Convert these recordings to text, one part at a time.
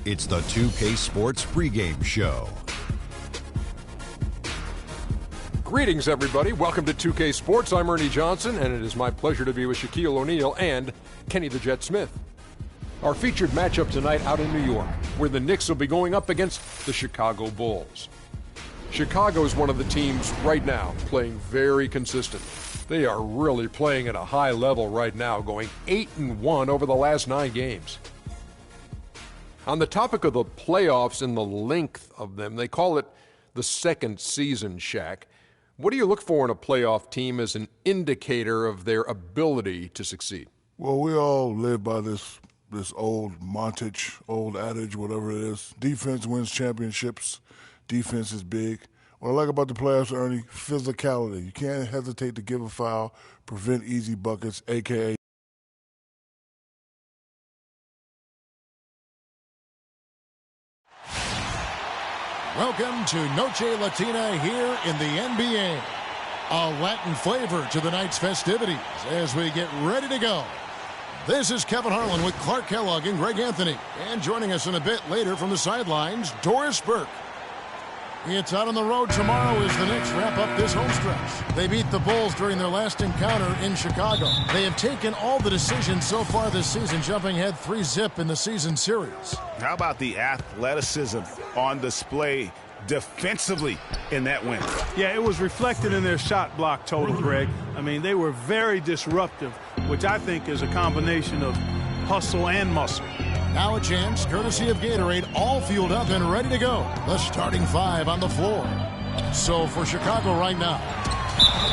It's the 2K Sports pregame show. Greetings, everybody. Welcome to 2K Sports. I'm Ernie Johnson, and it is my pleasure to be with Shaquille O'Neal and Kenny the Jet Smith. Our featured matchup tonight out in New York, where the Knicks will be going up against the Chicago Bulls. Chicago is one of the teams right now playing very consistent. They are really playing at a high level right now, going 8-1 over the last 9 games. On the topic of the playoffs and the length of them, they call it the second season, Shaq. What do you look for in a playoff team as an indicator of their ability to succeed? Well, we all live by this old old adage, whatever it is. Defense wins championships. Defense is big. What I like about the playoffs, Ernie, physicality. You can't hesitate to give a foul, prevent easy buckets, a.k.a. Welcome to Noche Latina here in the NBA. A Latin flavor to the night's festivities as we get ready to go. This is Kevin Harlan with Clark Kellogg and Greg Anthony. And joining us in a bit later from the sidelines, Doris Burke. It's out on the road tomorrow as the Knicks wrap up this home stretch. They beat the Bulls during their last encounter in Chicago. They have taken all the decisions so far this season, jumping ahead 3-0 in the season series. How about the athleticism on display defensively in that win? Yeah, it was reflected in their shot block total, Greg. I mean, they were very disruptive, which I think is a combination of hustle and muscle. Now a chance, courtesy of Gatorade, all fueled up and ready to go. The starting 5 on the floor. So for Chicago right now,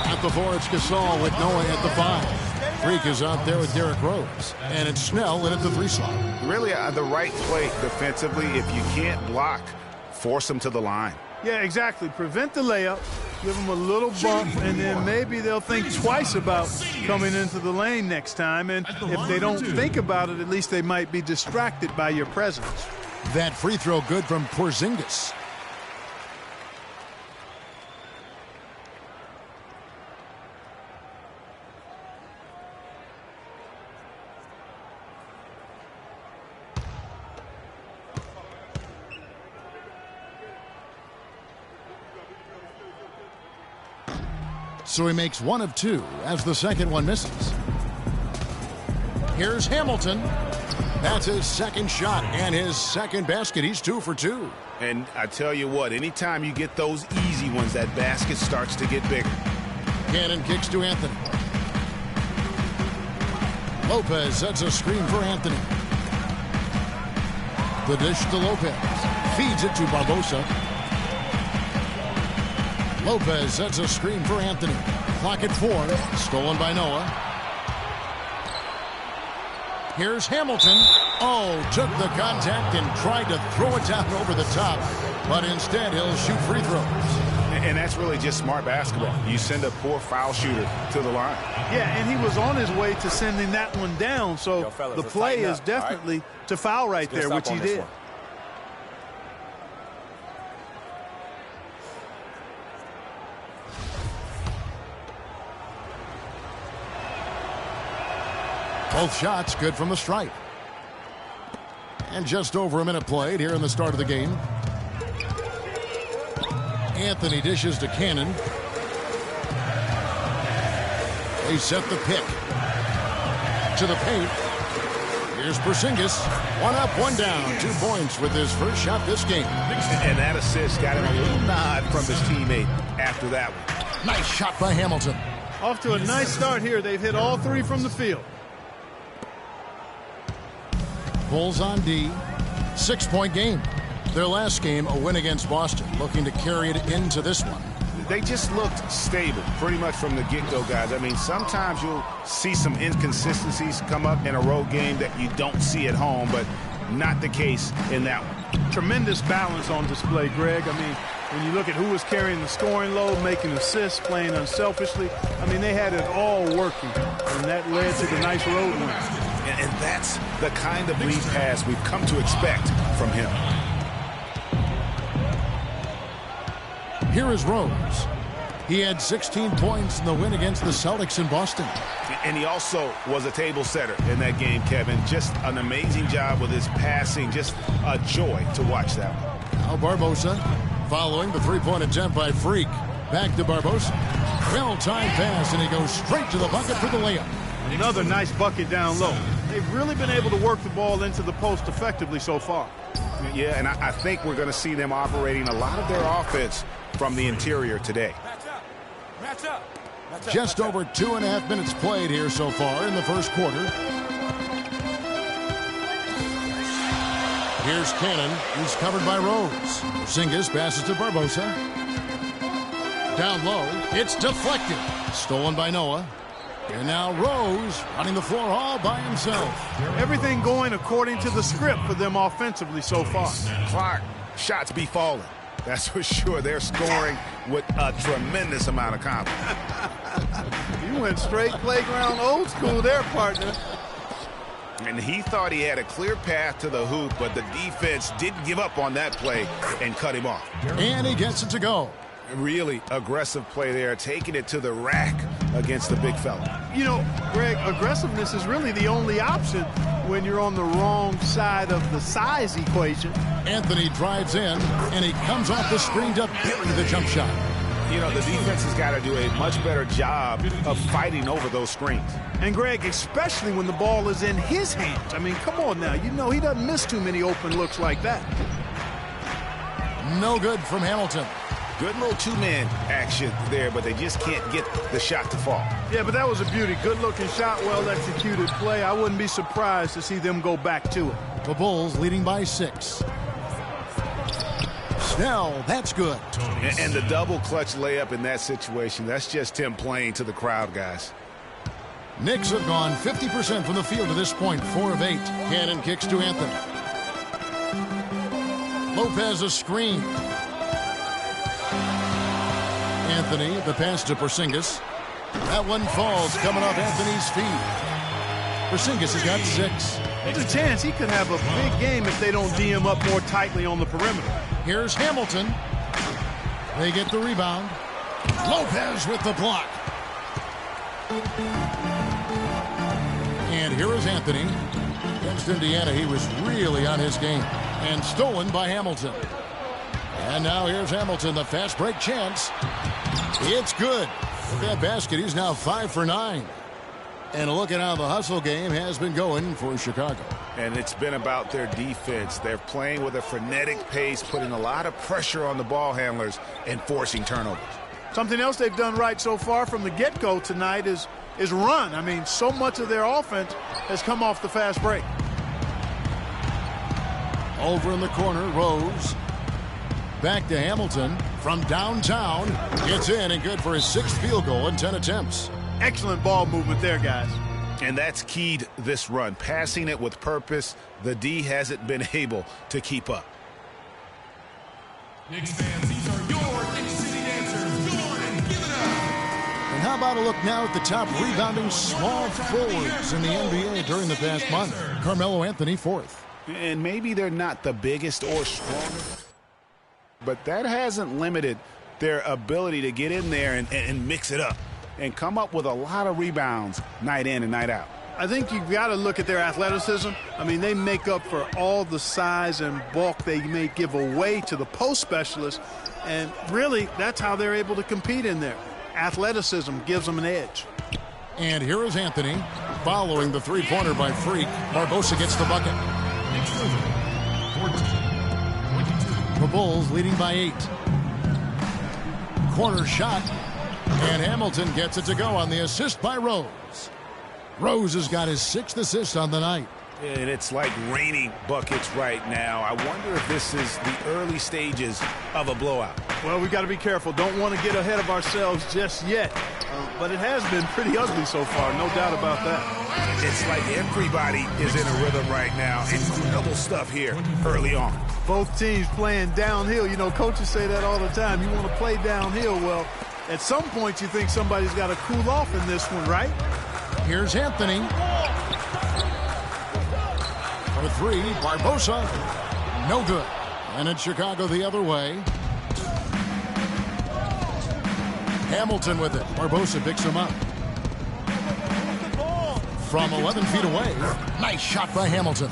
at the 4, it's Gasol with Noah at the 5. Freak is out there with Derrick Rose. And it's Snell in at the 3 slot. Really the right play defensively. If you can't block, force them to the line. Yeah, exactly. Prevent the layup, give them a little bump, and then maybe they'll think twice about coming into the lane next time. And if they don't think about it, at least they might be distracted by your presence. That free throw good from Porzingis. So he makes 1 of 2 as the second one misses. Here's Hamilton. That's his second shot and his second basket. He's 2 for 2. And I tell you what, anytime you get those easy ones, that basket starts to get bigger. Cannon kicks to Anthony. Lopez sets a screen for Anthony. The dish to Lopez. Feeds it to Barbosa. Lopez sets a screen for Anthony. Clock at 4. Stolen by Noah. Here's Hamilton. Oh, took the contact and tried to throw it down over the top. But instead, he'll shoot free throws. And that's really just smart basketball. You send a poor foul shooter to the line. Yeah, and he was on his way to sending that one down. So fellas, the play is definitely to foul right there, which he did. Both shots good from the stripe. And just over a minute played here in the start of the game. Anthony dishes to Cannon. They set the pick. To the paint. Here's Porzingis. 1 up, 1 down. 2 points with his first shot this game. And that assist got him a little nod from his teammate after that one. Nice shot by Hamilton. Off to a nice start here. They've hit all 3 from the field. Bulls on D. 6-point game. Their last game, a win against Boston, looking to carry it into this one. They just looked stable pretty much from the get-go, guys. I mean, sometimes you'll see some inconsistencies come up in a road game that you don't see at home, but not the case in that one. Tremendous balance on display, Greg. I mean, when you look at who was carrying the scoring load, making assists, playing unselfishly, I mean, they had it all working, and that led to the nice road win. And that's the kind of lead pass we've come to expect from him. Here is Rose. He had 16 points in the win against the Celtics in Boston. And he also was a table setter in that game, Kevin. Just an amazing job with his passing. Just a joy to watch that one. Now Barbosa following the three-point attempt by Freak. Back to Barbosa. Well-timed pass, and he goes straight to the bucket for the layup. Another nice bucket down low. They've really been able to work the ball into the post effectively so far. Yeah, and I think we're going to see them operating a lot of their offense from the interior today. Just over 2.5 minutes played here so far in the first quarter. Here's Cannon. He's covered by Rose. Porzingis passes to Barbosa. Down low. It's deflected. Stolen by Noah. And now Rose running the floor all by himself. Everything going according to the script for them offensively so far. Clark, shots be falling. That's for sure. They're scoring with a tremendous amount of confidence. You went straight playground old school there, partner. And he thought he had a clear path to the hoop, but the defense didn't give up on that play and cut him off. And he gets it to go. Really aggressive play there, taking it to the rack against the big fella. You know, Greg, aggressiveness is really the only option when you're on the wrong side of the size equation. Anthony drives in, and he comes off the screen to bury the jump shot. You know, the defense has got to do a much better job of fighting over those screens. And, Greg, especially when the ball is in his hands. I mean, come on now. You know he doesn't miss too many open looks like that. No good from Hamilton. Good little two-man action there, but they just can't get the shot to fall. Yeah, but that was a beauty. Good-looking shot, well-executed play. I wouldn't be surprised to see them go back to it. The Bulls leading by 6. Snell, that's good. And the double clutch layup in that situation, that's just him playing to the crowd, guys. Knicks have gone 50% from the field to this point, 4 of 8. Cannon kicks to Anthony. Lopez a screen. Anthony, the pass to Porzingis. That one falls, coming off Anthony's feet. Porzingis has got 6. There's a chance he could have a big game if they don't D him up more tightly on the perimeter. Here's Hamilton. They get the rebound. Lopez with the block. And here is Anthony. Against Indiana, he was really on his game. And stolen by Hamilton. And now here's Hamilton, the fast break chance. It's good. With that basket, he's now 5 for 9. And a look at how the hustle game has been going for Chicago. And it's been about their defense. They're playing with a frenetic pace, putting a lot of pressure on the ball handlers and forcing turnovers. Something else they've done right so far from the get-go tonight is run. I mean, so much of their offense has come off the fast break. Over in the corner, Rose. Back to Hamilton from downtown. Gets in and good for his 6th field goal in 10 attempts. Excellent ball movement there, guys. And that's keyed this run. Passing it with purpose. The D hasn't been able to keep up. Knicks fans, these are your Knicks City dancers. Go on and give it up. And how about a look now at the top rebounding small forwards in the NBA during the past month? Carmelo Anthony, 4th. And maybe they're not the biggest or strongest, but that hasn't limited their ability to get in there and mix it up and come up with a lot of rebounds night in and night out. I think you've got to look at their athleticism. I mean, they make up for all the size and bulk they may give away to the post specialists, and really, that's how they're able to compete in there. Athleticism gives them an edge. And here is Anthony following the three-pointer by Freak. Barbosa gets the bucket. The Bulls leading by 8. Corner shot. And Hamilton gets it to go on the assist by Rose. Rose has got his 6th assist on the night. And it's like raining buckets right now. I wonder if this is the early stages of a blowout. Well, we've got to be careful. Don't want to get ahead of ourselves just yet. But it has been pretty ugly so far, no doubt about that. It's like everybody is in a rhythm right now. Incredible stuff here early on. Both teams playing downhill. You know, coaches say that all the time. You want to play downhill. Well, at some point you think somebody's got to cool off in this one, right? Here's Anthony. For 3, Barbosa. No good. And it's Chicago the other way. Hamilton with it. Barbosa picks him up. From 11 feet away. Nice shot by Hamilton.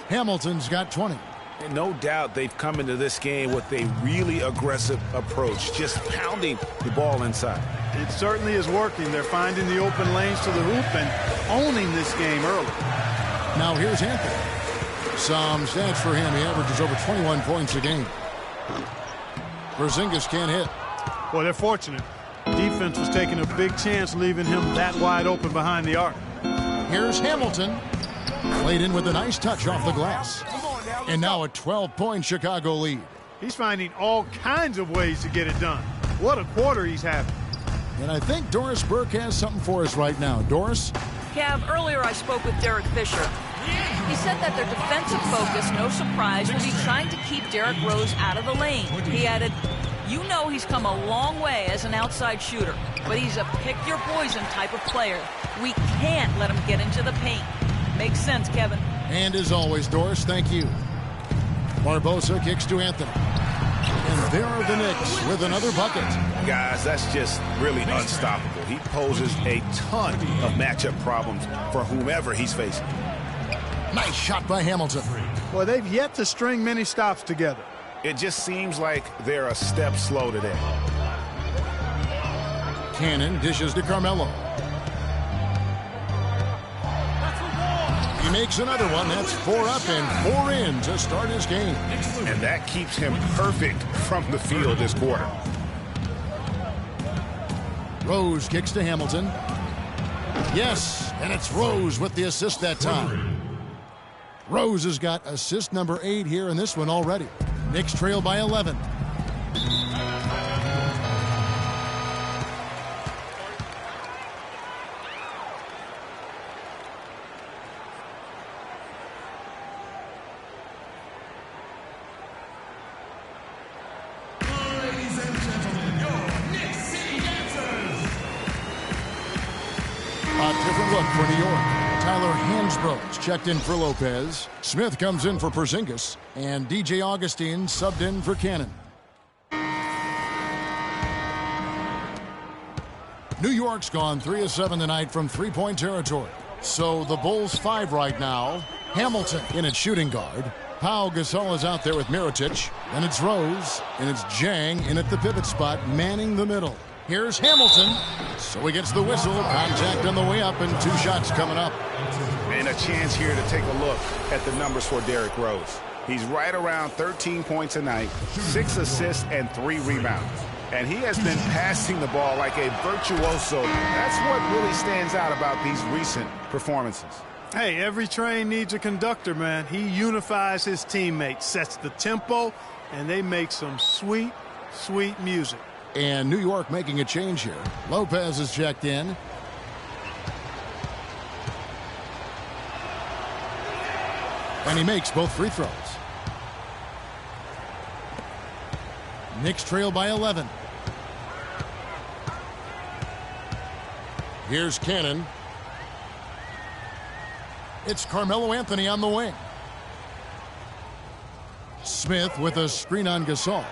Hamilton's got 20. And no doubt they've come into this game with a really aggressive approach, just pounding the ball inside. It certainly is working. They're finding the open lanes to the hoop and owning this game early. Now here's Anthony. Some stats for him. He averages over 21 points a game. Porzingis can't hit. Well, they're fortunate. Defense was taking a big chance leaving him that wide open behind the arc. Here's Hamilton. Played in with a nice touch off the glass. And now a 12-point Chicago lead. He's finding all kinds of ways to get it done. What a quarter he's having. And I think Doris Burke has something for us right now. Doris? Cav, earlier I spoke with Derek Fisher. He said that their defensive focus, no surprise, will be trying to keep Derrick Rose out of the lane. He added, you know he's come a long way as an outside shooter, but he's a pick-your-poison type of player. We can't let him get into the paint. Makes sense, Kevin. And as always, Doris, thank you. Barbosa kicks to Anthony. And there are the Knicks with another bucket. Guys, that's just really unstoppable. He poses a ton of matchup problems for whomever he's facing. Nice shot by Hamilton. Well, they've yet to string many stops together. It just seems like they're a step slow today. Cannon dishes to Carmelo. He makes another one. That's 4 up and 4 in to start his game. And that keeps him perfect from the field this quarter. Rose kicks to Hamilton. Yes, and it's Rose with the assist that time. Rose has got assist number 8 here in this one already. Knicks trail by 11. For New York, Tyler Hansbrough's checked in for Lopez. Smith comes in for Porzingis, and DJ Augustine subbed in for Cannon. New York's gone 3 of 7 tonight from three-point territory. So the Bulls 5 right now. Hamilton in at shooting guard. Pau Gasol is out there with Mirotic. And it's Rose, and it's Jang in at the pivot spot, manning the middle. Here's Hamilton. So he gets the whistle. Contact on the way up, and 2 shots coming up. And a chance here to take a look at the numbers for Derrick Rose. He's right around 13 points a night, 6 assists, and 3 rebounds. And he has been passing the ball like a virtuoso. That's what really stands out about these recent performances. Hey, every train needs a conductor, man. He unifies his teammates, sets the tempo, and they make some sweet, sweet music. And New York making a change here. Lopez is checked in. And he makes both free throws. Knicks trail by 11. Here's Cannon. It's Carmelo Anthony on the wing. Smith with a screen on Gasol.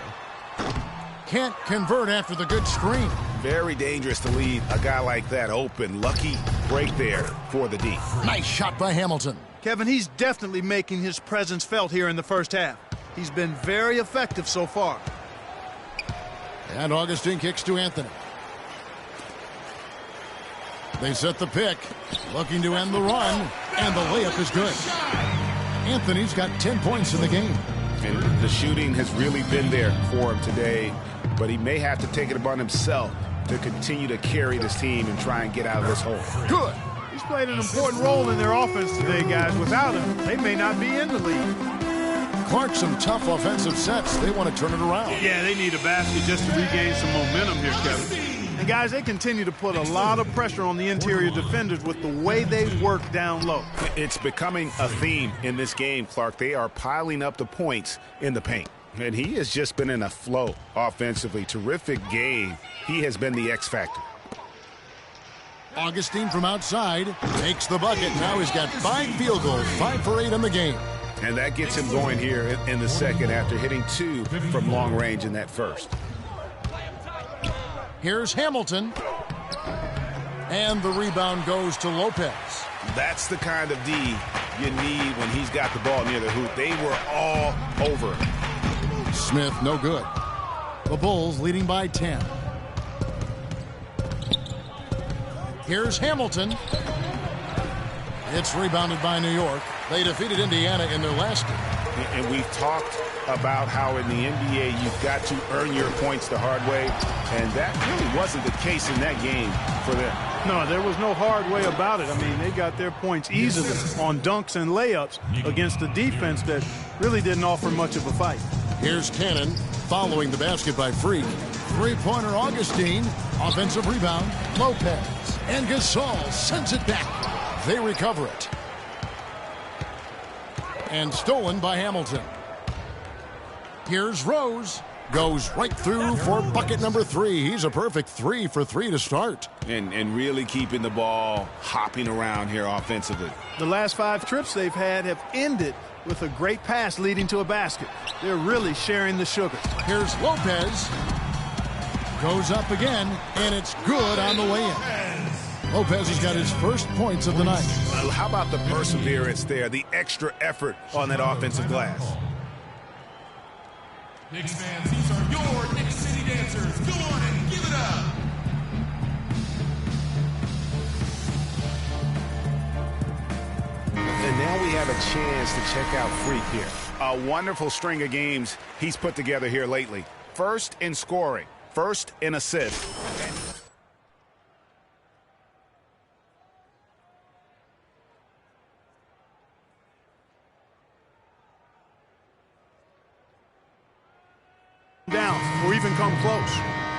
Can't convert after the good screen. Very dangerous to leave a guy like that open. Lucky break there for the D. Nice shot by Hamilton. Kevin, he's definitely making his presence felt here in the first half. He's been very effective so far. And Augustine kicks to Anthony. They set the pick. Looking to end the run. And the layup is good. Anthony's got 10 points in the game. And the shooting has really been there for him today. But he may have to take it upon himself to continue to carry this team and try and get out of this hole. Good. He's played an important role in their offense today, guys. Without him, they may not be in the lead. Clark, some tough offensive sets. They want to turn it around. Yeah, they need a basket just to regain some momentum here, Kevin. And, guys, they continue to put a lot of pressure on the interior defenders with the way they work down low. It's becoming a theme in this game, Clark. They are piling up the points in the paint. And he has just been in a flow offensively. Terrific game. He has been the X factor. Augustine from outside takes the bucket. Now he's got 5 field goals, 5 for 8 in the game. And that gets him going here in the second after hitting 2 from long range in that first. Here's Hamilton. And the rebound goes to Lopez. That's the kind of D you need when he's got the ball near the hoop. They were all over him. Smith, no good. The Bulls leading by 10. Here's Hamilton. It's rebounded by New York. They defeated Indiana in their last game. And we've talked about how in the NBA you've got to earn your points the hard way, and that really wasn't the case in that game for them. No, there was no hard way about it. I mean, they got their points easily on dunks and layups against a defense that really didn't offer much of a fight. Here's Cannon following the basket by Freak. Three-pointer Augustine. Offensive rebound, Lopez. And Gasol sends it back. They recover it. And stolen by Hamilton. Here's Rose. Goes right through for bucket number 3. He's a perfect 3 for 3 to start. And really keeping the ball hopping around here offensively. The last 5 trips they've had have ended with a great pass leading to a basket. They're really sharing the sugar. Here's Lopez. Goes up again, and it's good on the way in. Lopez has got his first points of the night. How about the perseverance there, the extra effort on that offensive glass? Knicks fans, these are your Knicks City Dancers. Go on and give it up. And now we have a chance to check out Freak here. A wonderful string of games he's put together here lately. First in scoring, first in assists. Down or even come close.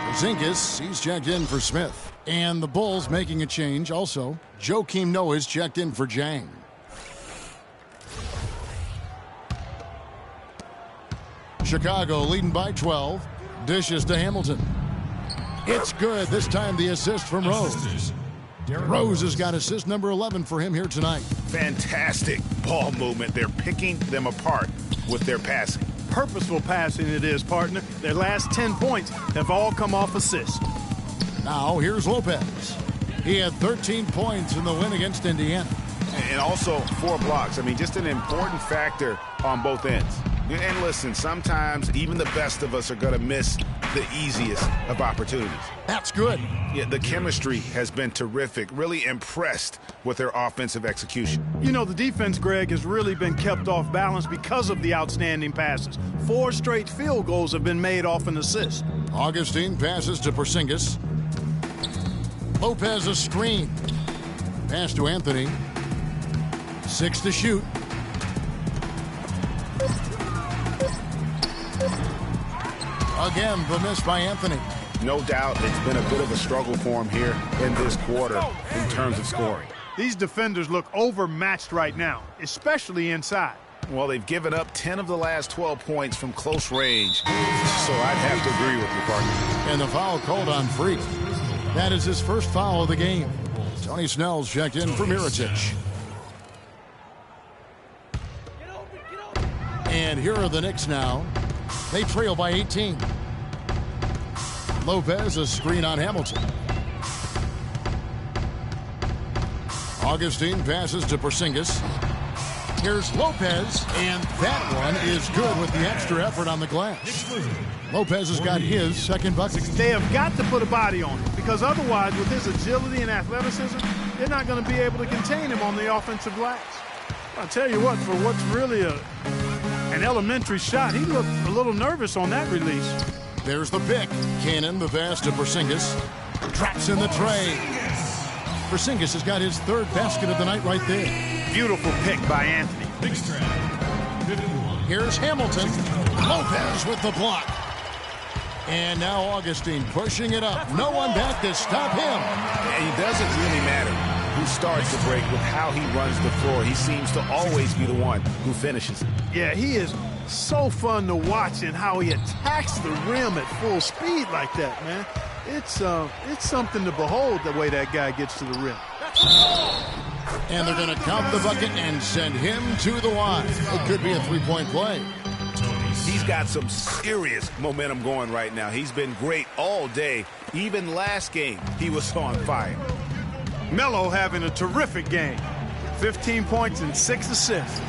Porzingis, he's checked in for Smith. And the Bulls making a change also. Joakim Noah's checked in for Jang. Chicago leading by 12. Dishes to Hamilton. It's good. This time the assist from Rose. Rose has got assist number 11 for him here tonight. Fantastic ball movement. They're picking them apart with their passing. Purposeful passing it is, partner. Their last 10 points have all come off assists. Now here's Lopez. He had 13 points in the win against Indiana. And also 4 blocks. I mean, just an important factor on both ends. And listen, sometimes even the best of us are going to miss the easiest of opportunities. That's good. Yeah, the chemistry has been terrific. Really impressed with their offensive execution. You know, the defense, Greg, has really been kept off balance because of the outstanding passes. 4 straight field goals have been made off an assist. Augustine passes to Porzingis. Lopez a screen. Pass to Anthony. 6 to shoot. Again, the miss by Anthony. No doubt it's been a bit of a struggle for him here in this quarter in terms of scoring. These defenders look overmatched right now, especially inside. Well, they've given up 10 of the last 12 points from close range, so I'd have to agree with you, partner. And the foul called on Freak. That is his first foul of the game. Tony Snell's checked in for Mirotic. And here are the Knicks now. They trail by 18. Lopez, a screen on Hamilton. Augustine passes to Porzingis. Here's Lopez, and that one is good with the extra effort on the glass. Lopez has got his second bucket. They have got to put a body on him, because otherwise, with his agility and athleticism, they're not going to be able to contain him on the offensive glass. I'll tell you what, for what's really an elementary shot, he looked a little nervous on that release. There's the pick. Cannon, the pass to Porzingis. Drops in the tray. Porzingis has got his third basket of the night right there. Beautiful pick by Anthony. Here's Hamilton. Lopez with the block. And now Augustine pushing it up. No one back to stop him. And it doesn't really matter who starts the break with how he runs the floor. He seems to always be the one who finishes it. Yeah, he is so fun to watch in how he attacks the rim at full speed like that, man. It's something to behold the way that guy gets to the rim. And they're going to count the bucket and send him to the line. It could be a three-point play. He's got some serious momentum going right now. He's been great all day. Even last game, he was on fire. Melo having a terrific game. 15 points and 6 assists.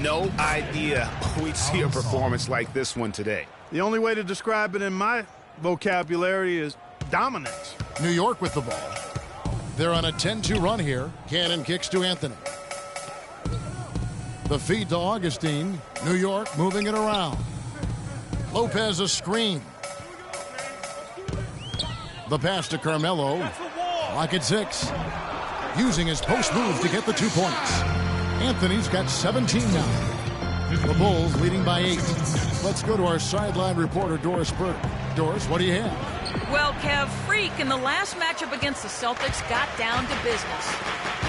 No idea we'd see a performance like this one today. The only way to describe it in my vocabulary is dominance. New York with the ball. They're on a 10-2 run here. Cannon kicks to Anthony. The feed to Augustine. New York moving it around. Lopez a screen. The pass to Carmelo. Lock at 6. Using his post move to get the 2 points. Anthony's got 17 now. The Bulls leading by 8. Let's go to our sideline reporter, Doris Burke. Doris, what do you have? Well, Kev, Freak in the last matchup against the Celtics got down to business.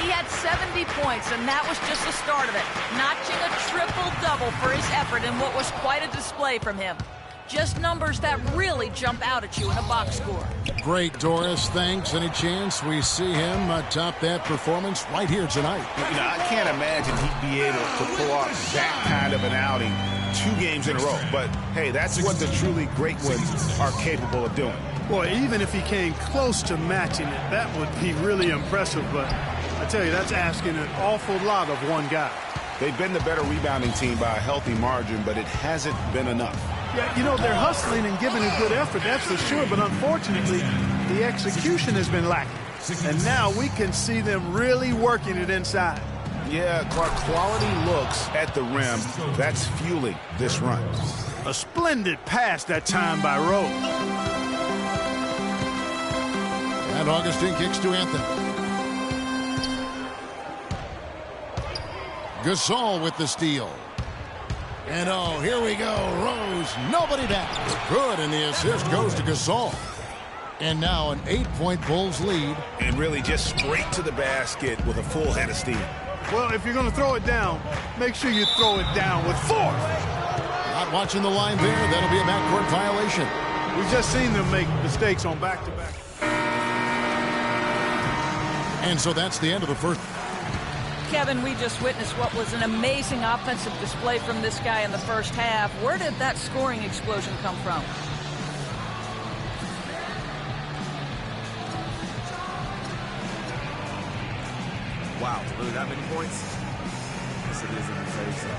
He had 70 points, and that was just the start of it, notching a triple-double for his effort in what was quite a display from him. Just numbers that really jump out at you in a box score. Great, Doris. Thanks. Any chance we see him top that performance right here tonight? You know, I can't imagine he'd be able to pull off that kind of an outing 2 games in a row. But, hey, that's what the truly great ones are capable of doing. Boy, even if he came close to matching it, that would be really impressive. But I tell you, that's asking an awful lot of one guy. They've been the better rebounding team by a healthy margin, but it hasn't been enough. Yeah, you know, they're hustling and giving a good effort, that's for sure. But unfortunately, the execution has been lacking. And now we can see them really working it inside. Yeah, Clark, quality looks at the rim. That's fueling this run. A splendid pass that time by Rose. And Augustine kicks to Anthony. Gasol with the steal. And oh, here we go. Rose, nobody back. Good, and the assist goes to Gasol. And now an 8-point Bulls lead. And really just straight to the basket with a full head of steam. Well, if you're going to throw it down, make sure you throw it down with force. Not watching the line there. That'll be a backcourt violation. We've just seen them make mistakes on back-to-back. And so that's the end of the first. Kevin, we just witnessed what was an amazing offensive display from this guy in the first half. Where did that scoring explosion come from? Wow, really that many points? Yes, it is in the face. So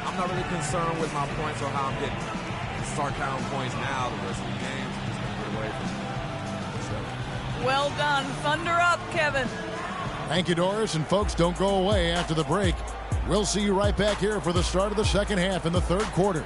I'm not really concerned with my points or how I'm getting. Start counting points now. The rest of the game, I'm just going to get away from it. Well done. Thunder up, Kevin. Thank you, Doris. And folks, don't go away after the break. We'll see you right back here for the start of the second half in the third quarter.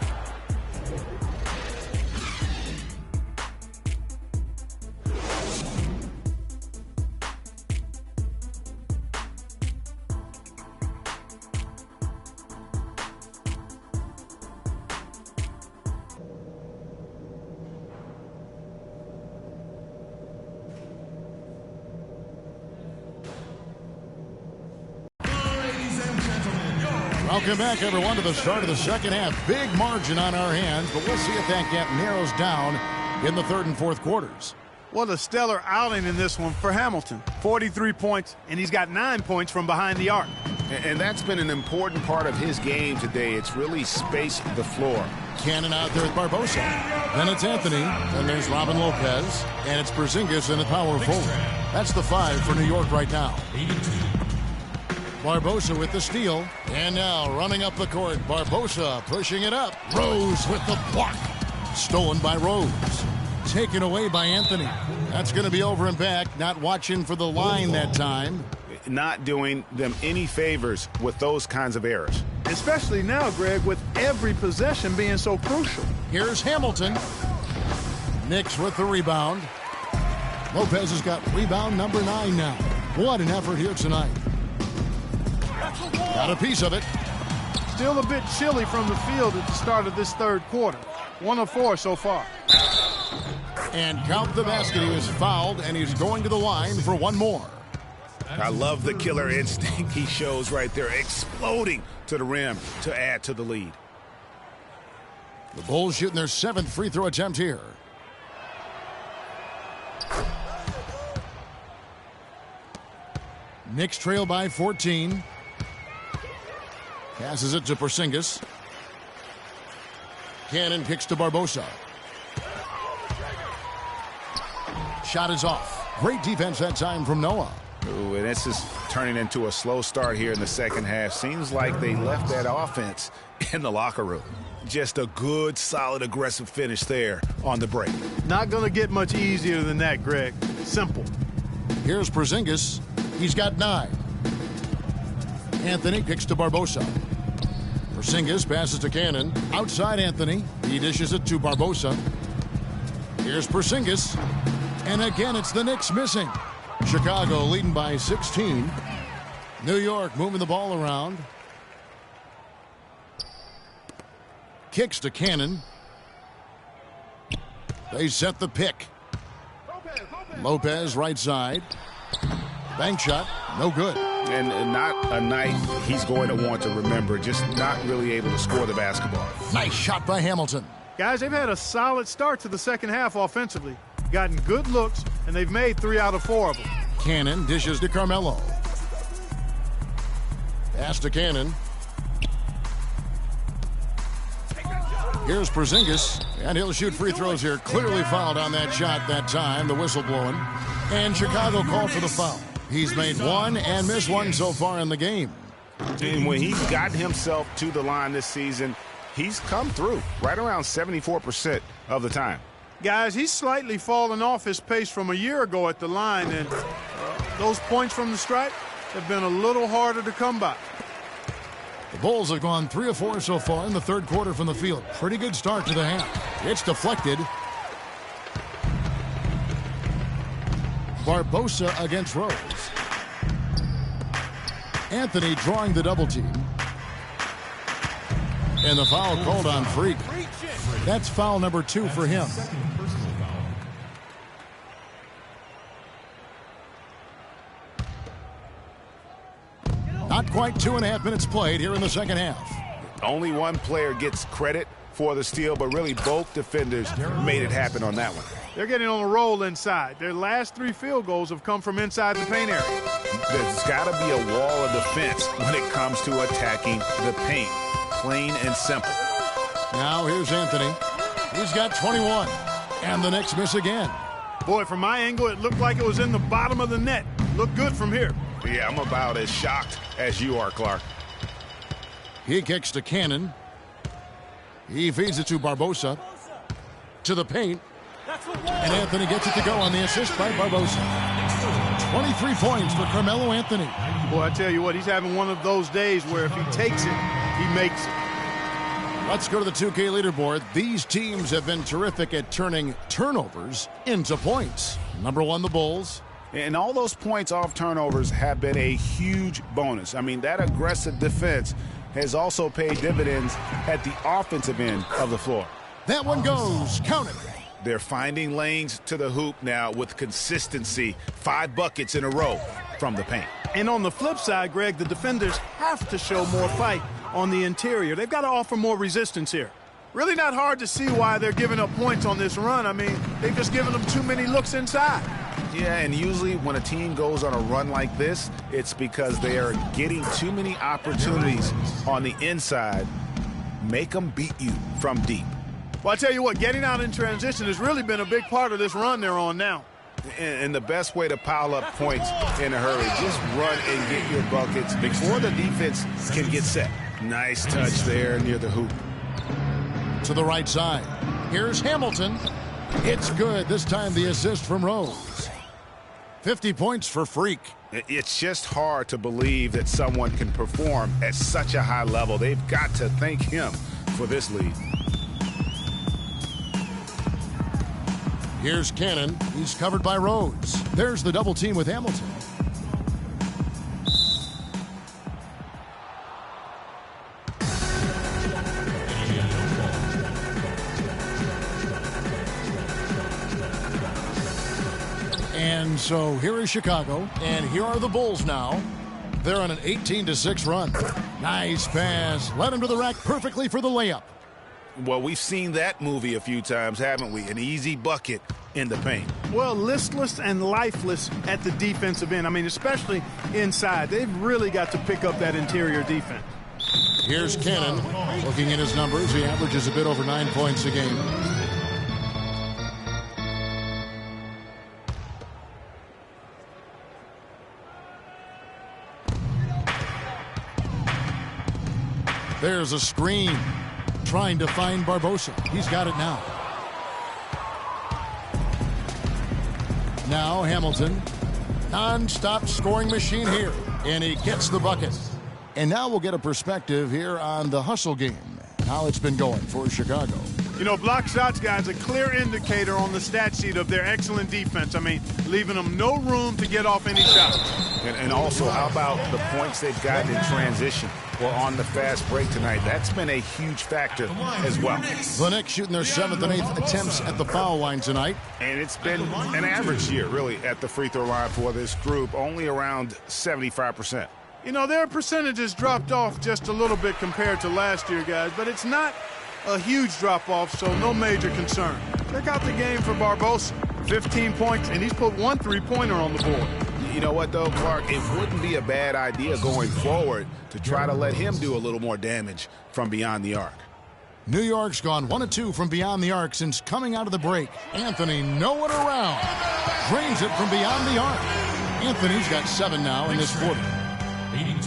Welcome back, everyone, to the start of the second half. Big margin on our hands, but we'll see if that gap narrows down in the third and fourth quarters. What a stellar outing in this one for Hamilton. 43 points, and he's got 9 points from behind the arc. And that's been an important part of his game today. It's really spaced the floor. Cannon out there with Barbosa. Then it's Anthony. Then there's Robin Lopez. And it's Porzingis in the power forward. That's the 5 for New York right now. Barbosa with the steal. And now running up the court. Barbosa pushing it up. Rose with the block. Stolen by Rose. Taken away by Anthony. That's going to be over and back. Not watching for the line that time. Not doing them any favors with those kinds of errors. Especially now, Greg, with every possession being so crucial. Here's Hamilton. Knicks with the rebound. Lopez has got rebound number 9 now. What an effort here tonight. Got a piece of it. Still a bit chilly from the field at the start of this third quarter. 1 of 4 so far. And count the basket. He was fouled, and he's going to the line for one more. I love the killer instinct he shows right there, exploding to the rim to add to the lead. The Bulls shooting their 7th free throw attempt here. Knicks trail by 14. Passes it to Porzingis. Cannon kicks to Barbosa. Shot is off. Great defense that time from Noah. Ooh, and this is turning into a slow start here in the second half. Seems like they left that offense in the locker room. Just a good, solid, aggressive finish there on the break. Not going to get much easier than that, Greg. Simple. Here's Porzingis. He's got 9. Anthony kicks to Barbosa. Porzingis passes to Cannon. Outside Anthony. He dishes it to Barbosa. Here's Porzingis. And again, it's the Knicks missing. Chicago leading by 16. New York moving the ball around. Kicks to Cannon. They set the pick. Lopez right side. Bank shot, no good. And not a night he's going to want to remember, just not really able to score the basketball. Nice shot by Hamilton. Guys, they've had a solid start to the second half offensively. Gotten good looks, and they've made 3 out of 4 of them. Cannon dishes to Carmelo. Pass to Cannon. Here's Porzingis, and he'll shoot free throws here. Clearly fouled on that shot that time, the whistle blowing. And Chicago called for the foul. He's made 1 and missed 1 so far in the game. And when he's gotten himself to the line this season, he's come through right around 74% of the time. Guys, he's slightly fallen off his pace from a year ago at the line, and those points from the stripe have been a little harder to come by. The Bulls have gone 3 of 4 so far in the third quarter from the field. Pretty good start to the half. It's deflected. Barbosa against Rose. Anthony drawing the double team. And the foul called on Freak. That's foul number 2 for him. Not quite 2.5 minutes played here in the second half. Only one player gets credit for the steal, but really both defenders made it happen on that one. They're getting on a roll inside. Their last 3 field goals have come from inside the paint area. There's got to be a wall of defense when it comes to attacking the paint. Plain and simple. Now here's Anthony. He's got 21. And the Knicks miss again. Boy, from my angle, it looked like it was in the bottom of the net. Looked good from here. Yeah, I'm about as shocked as you are, Clark. He kicks to Cannon. He feeds it to Barbosa. To the paint. And Anthony gets it to go on the assist by Barbosa. 23 points for Carmelo Anthony. Boy, I tell you what, he's having one of those days where if he takes it, he makes it. Let's go to the 2K leaderboard. These teams have been terrific at turning turnovers into points. Number 1, the Bulls. And all those points off turnovers have been a huge bonus. I mean, that aggressive defense has also paid dividends at the offensive end of the floor. That one goes. Count it. They're finding lanes to the hoop now with consistency. 5 buckets in a row from the paint. And on the flip side, Greg, the defenders have to show more fight on the interior. They've got to offer more resistance here. Really not hard to see why they're giving up points on this run. I mean, they've just given them too many looks inside. Yeah, and usually when a team goes on a run like this, it's because they are getting too many opportunities on the inside. Make them beat you from deep. Well, I tell you what, getting out in transition has really been a big part of this run they're on now. And the best way to pile up points in a hurry, just run and get your buckets before the defense can get set. Nice touch there near the hoop. To the right side. Here's Hamilton. It's good. This time the assist from Rose. 50 points for Freak. It's just hard to believe that someone can perform at such a high level. They've got to thank him for this lead. Here's Cannon. He's covered by Rose. There's the double team with Hamilton. And so here is Chicago, and here are the Bulls now. They're on an 18-6 run. Nice pass. Led him to the rack perfectly for the layup. Well, we've seen that movie a few times, haven't we? An easy bucket in the paint. Well, listless and lifeless at the defensive end. I mean, especially inside. They've really got to pick up that interior defense. Here's Cannon. Looking at his numbers, he averages a bit over 9 points a game. There's a screen. Trying to find Barbosa. He's got it now. Now Hamilton. Non-stop scoring machine here. And he gets the bucket. And now we'll get a perspective here on the hustle game. How it's been going for Chicago. You know, block shots, guys, a clear indicator on the stat sheet of their excellent defense. I mean, leaving them no room to get off any shots. And also, how about the points they've gotten in transition or on the fast break tonight? That's been a huge factor as well. The Knicks shooting their 7th and 8th attempts at the foul line tonight. And it's been an average year, really, at the free throw line for this group, only around 75%. You know, their percentages dropped off just a little bit compared to last year, guys, but it's not a huge drop-off, so no major concern. Check out the game for Barbosa. 15 points, and he's put 1 3-pointer on the board. You know what, though, Clark? It wouldn't be a bad idea going forward to try to let him do a little more damage from beyond the arc. New York's gone 1 of 2 from beyond the arc since coming out of the break. Anthony nowhere around. Drains it from beyond the arc. Anthony's got 7 now in this quarter.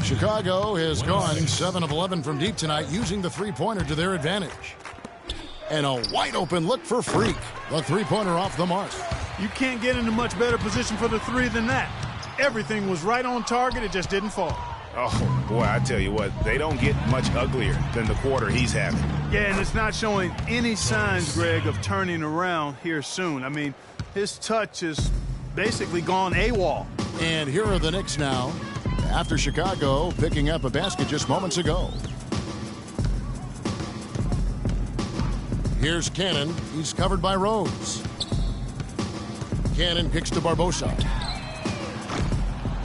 Chicago has gone 7 of 11 from deep tonight, using the 3-pointer to their advantage. And a wide-open look for Freak. The 3-pointer off the mark. You can't get in a much better position for the 3 than that. Everything was right on target. It just didn't fall. Oh, boy, I tell you what, they don't get much uglier than the quarter he's having. Yeah, and it's not showing any signs, Greg, of turning around here soon. I mean, his touch is basically gone AWOL. And here are the Knicks now, after Chicago picking up a basket just moments ago. Here's Cannon. He's covered by Rose. Cannon kicks to Barbosa.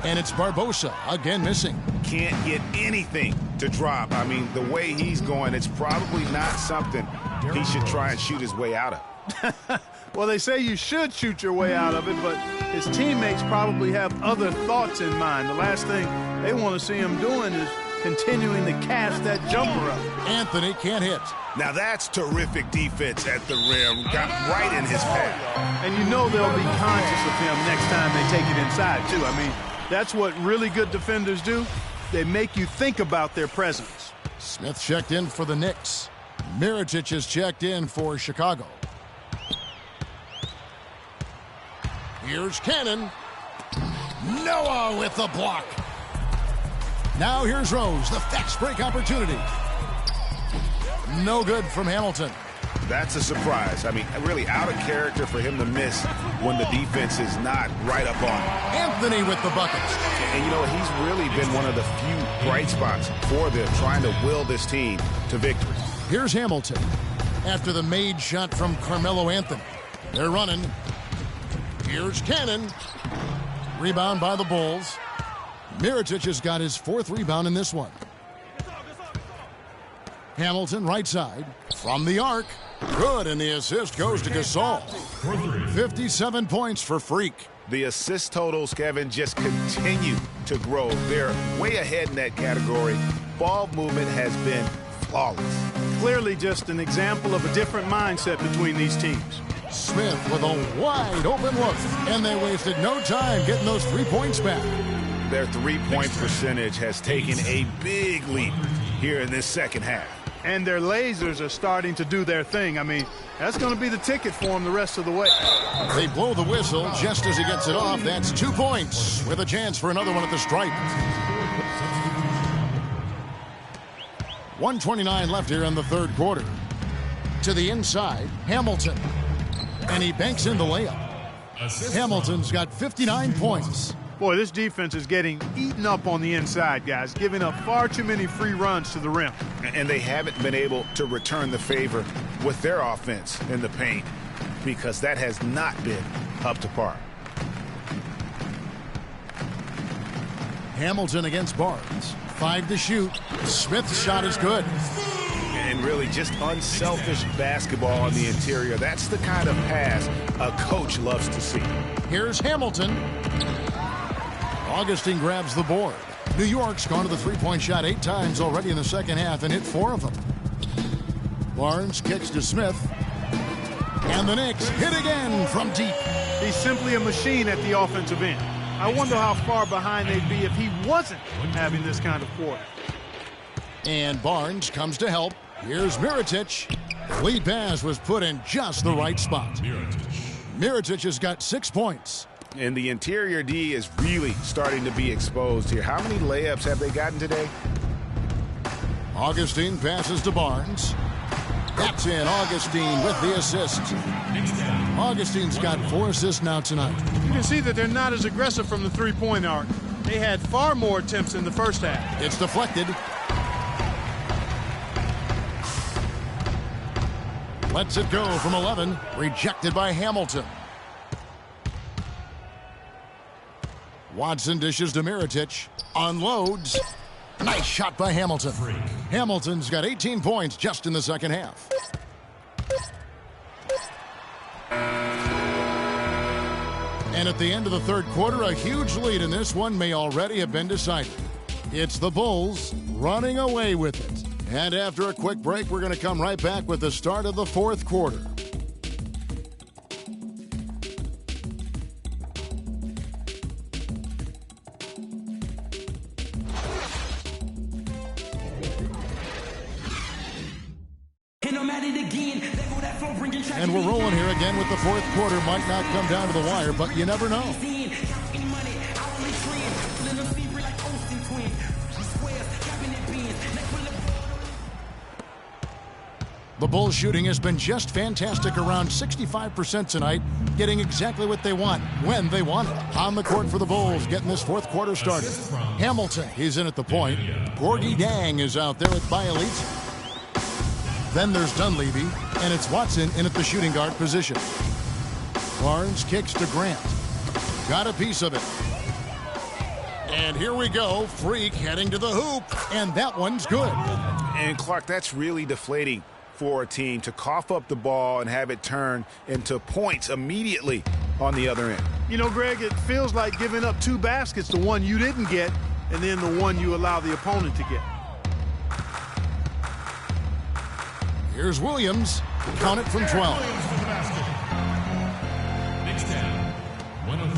And it's Barbosa again missing. Can't get anything to drop. I mean, the way he's going, it's probably not something he should try and shoot his way out of. Well, they say you should shoot your way out of it, but his teammates probably have other thoughts in mind. The last thing they want to see him doing is continuing to cast that jumper up. Anthony can't hit. Now that's terrific defense at the rim. Got right in his path. And you know they'll be conscious of him next time they take it inside, too. I mean, that's what really good defenders do. They make you think about their presence. Smith checked in for the Knicks. Mirotic has checked in for Chicago. Here's Cannon. Noah with the block. Now here's Rose, the fast break opportunity. No good from Hamilton. That's a surprise. I mean, really out of character for him to miss when the defense is not right up on him. Anthony with the buckets. And you know, he's really been one of the few bright spots for them, trying to will this team to victory. Here's Hamilton after the made shot from Carmelo Anthony. They're running. Here's Cannon. Rebound by the Bulls. Mirotic has got his 4th rebound in this one. Hamilton right side from the arc. Good, and the assist goes to Gasol. 57 points for Freak. The assist totals, Kevin, just continue to grow. They're way ahead in that category. Ball movement has been flawless. Clearly just an example of a different mindset between these teams. Smith with a wide open look, and they wasted no time getting those 3 points back. Their 3-point percentage has taken a big leap here in this second half. And their lasers are starting to do their thing. I mean, that's going to be the ticket for them the rest of the way. They blow the whistle just as he gets it off. That's 2 points with a chance for another one at the stripe. 1:29 left here in the 3rd quarter. To the inside, Hamilton. And he banks in the layup. Hamilton's got 59 points. Boy, this defense is getting eaten up on the inside, guys, giving up far too many free runs to the rim. And they haven't been able to return the favor with their offense in the paint because that has not been up to par. Hamilton against Barnes. 5 to shoot. Smith's shot is good. And really just unselfish basketball on the interior. That's the kind of pass a coach loves to see. Here's Hamilton. Augustine grabs the board. New York's gone to the three-point shot 8 times already in the second half and hit 4 of them. Barnes kicks to Smith. And the Knicks hit again from deep. He's simply a machine at the offensive end. I wonder how far behind they'd be if he wasn't having this kind of quarter. And Barnes comes to help. Here's Mirotic. The lead pass was put in just the right spot. Mirotic has got 6 points. And the interior D is really starting to be exposed here. How many layups have they gotten today? Augustine passes to Barnes. That's in. Augustine with the assist. Augustine's got 4 assists now tonight. You can see that they're not as aggressive from the three-point arc. They had far more attempts in the first half. It's deflected. Lets it go from 11. Rejected by Hamilton. Watson dishes to Mirotic. Unloads. Nice shot by Hamilton. Hamilton's got 18 points just in the second half. And at the end of the third quarter, a huge lead in this one may already have been decided. It's the Bulls running away with it. And after a quick break, we're going to come right back with the start of the fourth quarter. And we're rolling here again with the fourth quarter. Might not come down to the wire, but you never know. The Bulls shooting has been just fantastic, around 65% tonight, getting exactly what they want, when they want it. On the court for the Bulls, getting this fourth quarter started. Hamilton, he's in at the point. Gorgie Dang is out there with Bialita. Then there's Dunleavy, and it's Watson in at the shooting guard position. Barnes kicks to Grant. Got a piece of it. And here we go. Freak heading to the hoop, and that one's good. And Clark, that's really deflating for a team to cough up the ball and have it turn into points immediately on the other end. You know, Greg, it feels like giving up 2 baskets, the one you didn't get, and then the one you allow the opponent to get. Here's Williams. Count it from 12.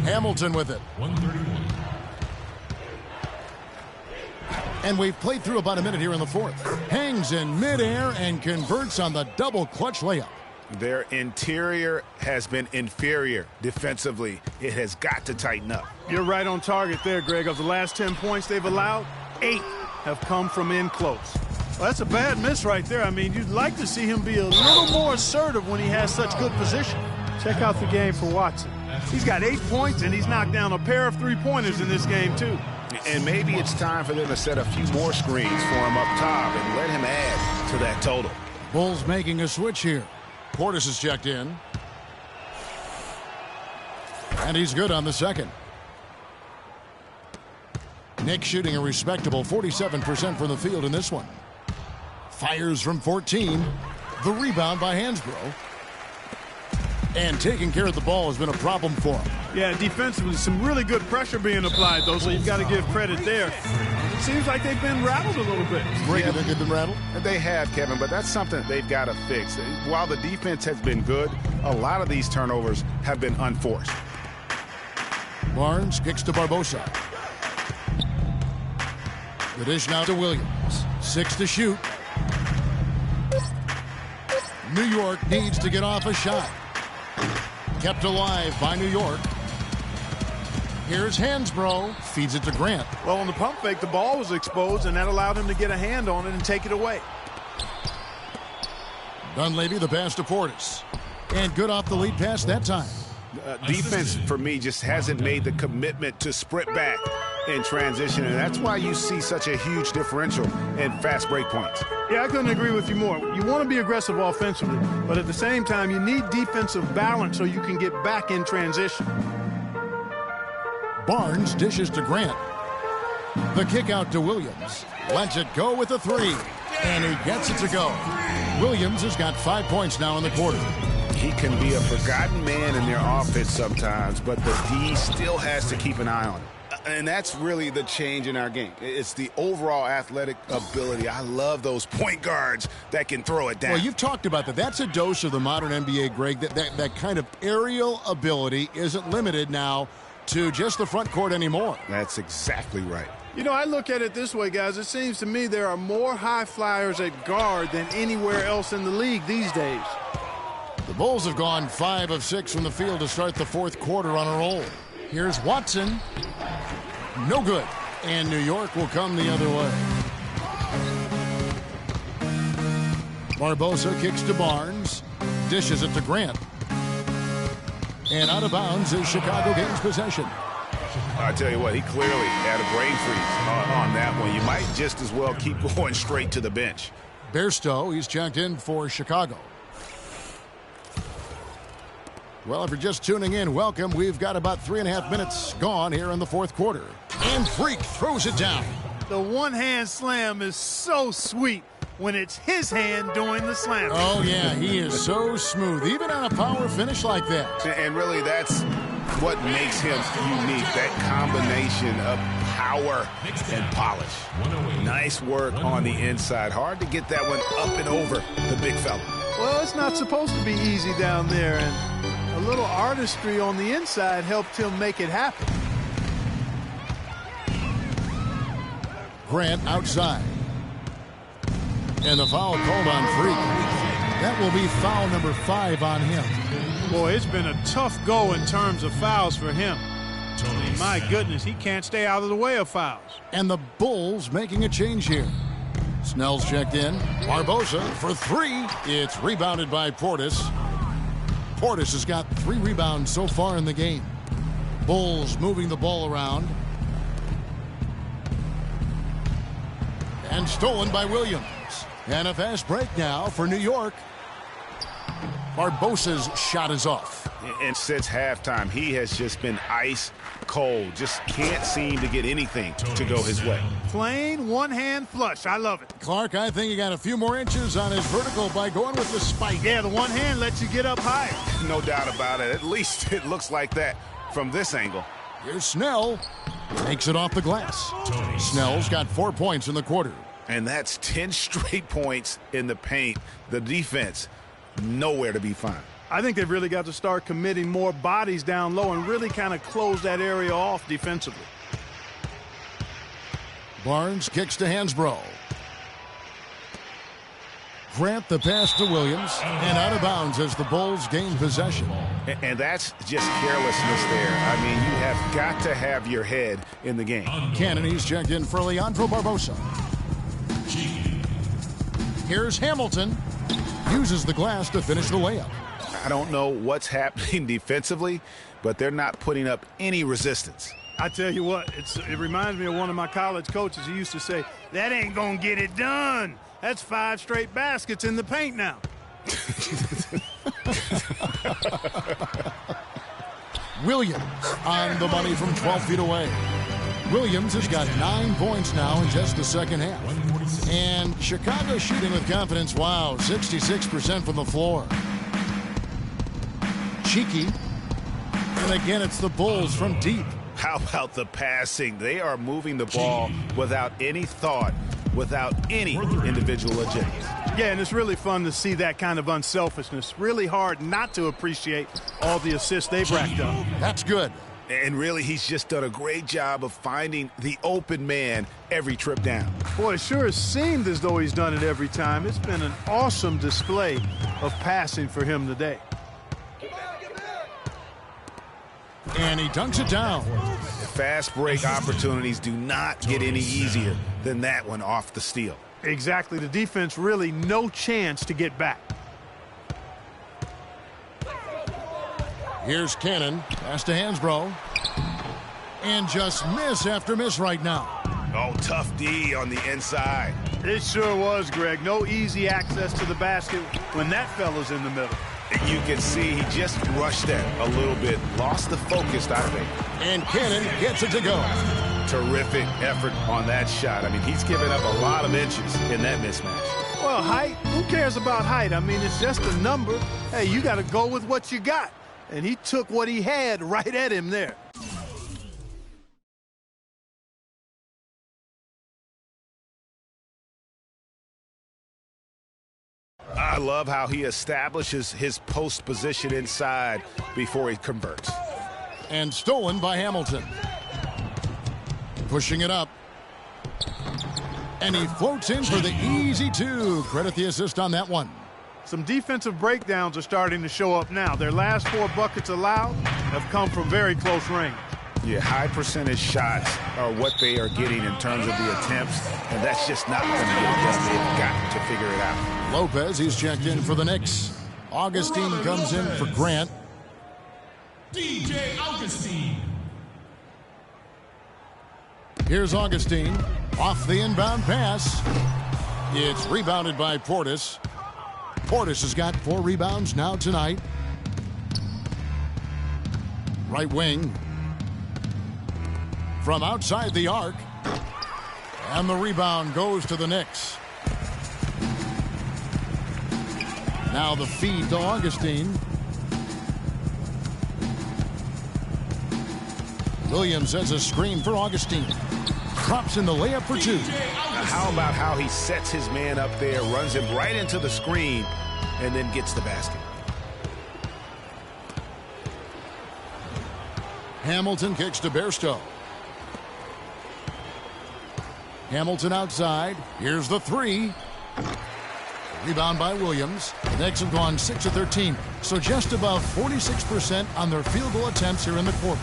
Hamilton with it. 131. And we've played through about a minute here in the fourth. Hangs in midair and converts on the double clutch layup. Their interior has been inferior defensively. It has got to tighten up. You're right on target there, Greg. Of the last 10 points they've allowed, 8 have come from in close. Well, that's a bad miss right there. I mean, you'd like to see him be a little more assertive when he has such good position. Check out the game for Watson. He's got 8 points, and he's knocked down a pair of three-pointers in this game, too. And maybe it's time for them to set a few more screens for him up top and let him add to that total. Bulls making a switch here. Portis is checked in. And he's good on the second. Nick shooting a respectable 47% from the field in this one. Fires from 14. The rebound by Hansbrough. And taking care of the ball has been a problem for him. Yeah, defensively, some really good pressure being applied, though, so you've got to give credit there. It seems like they've been rattled a little bit. You think they've been rattled? They have, Kevin, but that's something they've got to fix. While the defense has been good, a lot of these turnovers have been unforced. Barnes kicks to Barbosa. The dish now to Williams. 6 to shoot. New York needs to get off a shot. Kept alive by New York. Here's Hansbrough. Feeds it to Grant. Well, on the pump fake, the ball was exposed, and that allowed him to get a hand on it and take it away. Dunleavy, the pass to Portis. And good off the lead pass that time. Defense, for me, just hasn't made the commitment to sprint back in transition, and that's why you see such a huge differential in fast break points. Yeah, I couldn't agree with you more. You want to be aggressive offensively, but at the same time, you need defensive balance so you can get back in transition. Barnes dishes to Grant. The kick out to Williams. Lets it go with a 3. And he gets it to go. Williams has got 5 points now in the quarter. He can be a forgotten man in their offense sometimes, but the D still has to keep an eye on him. And that's really the change in our game. It's the overall athletic ability. I love those point guards that can throw it down. Well, you've talked about that. That's a dose of the modern NBA, Greg. That kind of aerial ability isn't limited now to just the front court anymore. That's exactly right. You know, I look at it this way, guys. It seems to me there are more high flyers at guard than anywhere else in the league these days. The Bulls have gone 5 of 6 from the field to start the fourth quarter on a roll. Here's Watson. No good. And New York will come the other way. Barbosa kicks to Barnes. Dishes it to Grant. And out of bounds is Chicago gains possession. I tell you what, he clearly had a brain freeze on that one. You might just as well keep going straight to the bench. Bairstow, he's checked in for Chicago. Well, if you're just tuning in, welcome. We've got about 3.5 minutes gone here in the fourth quarter. And Freak throws it down. The one-hand slam is so sweet when it's his hand doing the slam. Oh, yeah, he is so smooth, even on a power finish like that. And really, that's what makes him unique, that combination of power and polish. Nice work on the inside. Hard to get that one up and over the big fella. Well, it's not supposed to be easy down there, and a little artistry on the inside helped him make it happen. Grant outside. And the foul called on Freak. That will be foul number 5 on him. Boy, it's been a tough go in terms of fouls for him. My goodness, he can't stay out of the way of fouls. And the Bulls making a change here. Snell's checked in. Barbosa for 3. It's rebounded by Portis. Portis has got 3 rebounds so far in the game. Bulls moving the ball around. And stolen by Williams. And a fast break now for New York. Barbosa's shot is off. And since halftime, he has just been ice cold. Just can't seem to get anything to go his way. Plain one-hand flush. I love it. Clark, I think he got a few more inches on his vertical by going with the spike. Yeah, the one hand lets you get up higher. No doubt about it. At least it looks like that from this angle. Here's Snell. Takes it off the glass. Snell's got 4 points in the quarter. And that's 10 straight points in the paint. The defense, nowhere to be found. I think they've really got to start committing more bodies down low and really kind of close that area off defensively. Barnes kicks to Hansbrough. Grant the pass to Williams. And out of bounds as the Bulls gain possession. And that's just carelessness there. I mean, you have got to have your head in the game. Cannon, he's checked in for Leandro Barbosa. Here's Hamilton. Uses the glass to finish the layup. I don't know what's happening defensively, but they're not putting up any resistance. I tell you what, it reminds me of one of my college coaches. He used to say, that ain't going to get it done. That's 5 straight baskets in the paint now. Williams on the money from 12 feet away. Williams has got 9 points now in just the second half. And Chicago shooting with confidence. Wow, 66% from the floor. Cheeky. And again, it's the Bulls from deep. How about the passing? They are moving the ball without any thought, without any individual agenda. Yeah, and it's really fun to see that kind of unselfishness. Really hard not to appreciate all the assists they've racked up. That's good. And really, he's just done a great job of finding the open man every trip down. Boy, it sure has seemed as though he's done it every time. It's been an awesome display of passing for him today. And he dunks it down. Fast break opportunities do not get any easier than that one off the steal. Exactly. The defense really no chance to get back. Here's Cannon. Pass to Hansbrough. And just miss after miss right now. Oh, tough D on the inside. It sure was, Greg. No easy access to the basket when that fella's in the middle. You can see he just rushed that a little bit. Lost the focus, I think. And Cannon gets it to go. Terrific effort on that shot. I mean, he's given up a lot of inches in that mismatch. Well, height, who cares about height? I mean, it's just a number. Hey, you got to go with what you got. And he took what he had right at him there. I love how he establishes his post position inside before he converts. And stolen by Hamilton. Pushing it up. And he floats in for the easy two. Credit the assist on that one. Some defensive breakdowns are starting to show up now. Their last 4 buckets allowed have come from very close range. Yeah, high percentage shots are what they are getting in terms of the attempts, and that's just not going to get it done. They've got to figure it out. Lopez, he's checked in for the Knicks. Augustine comes in for Grant. DJ Augustine. Here's Augustine off the inbound pass. It's rebounded by Portis. Portis has got 4 rebounds now tonight. Right wing. From outside the arc. And the rebound goes to the Knicks. Now the feed to Augustine. Williams has a screen for Augustine. Drops in the layup for 2. Now how about how he sets his man up there, runs him right into the screen, and then gets the basket. Hamilton kicks to Bairstow. Hamilton outside. Here's the 3. Rebound by Williams. The Knicks have gone 6 of 13, so just above 46% on their field goal attempts here in the quarter.